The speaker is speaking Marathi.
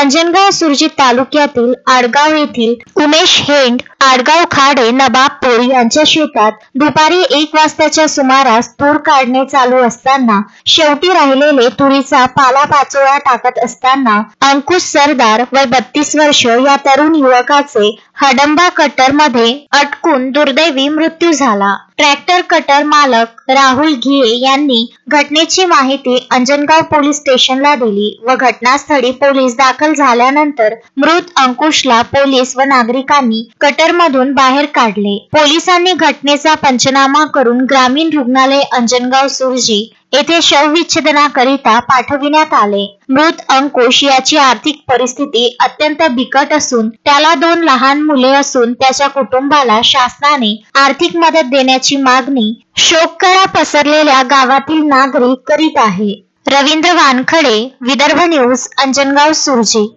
अंजनगाव सुरजी तालुक्यातील आडगाव येथील उमेश हेंड, आडगाव खाडे, नवाबपूर यांच्या शेतात दुपारी 1 वाजताच्या सुमारास तूर काढणे चालू असताना शेवटी राहिलेले तुरीचा पालापाचोळा टाकत असताना अंकुश सरदार वय 32 वर्ष या तरुण युवकाचे हडंबा कटर मध्ये अटकून दुर्दैवी मृत्यू झाला। ट्रॅक्टर कटर मालक राहुल घिये यांनी घटनेची माहिती अंजनगाव पोलीस स्टेशनला दिली व घटनास्थळी पोलीस दाखल झाल्यानंतर मृत अंकुशला पोलीस व नागरिकांनी कटरमधून बाहेर काढले। पोलिसांनी घटनेचा पंचनामा करून ग्रामीण रुग्णालय अंजनगाव सुरजी येथे शवविच्छेदनाकरिता पाठविण्यात आले। मृत अंकुश याची आर्थिक परिस्थिती अत्यंत बिकट असून त्याला 2 लहान मुले असून त्याच्या कुटुंबाला शासनाने आर्थिक मदत देण्याची मागणी शोककळा पसरलेल्या गावातील नागरिक करीत आहे। रवींद्र वानखडे, विदर्भ न्यूज, अंजनगाव सुरजी।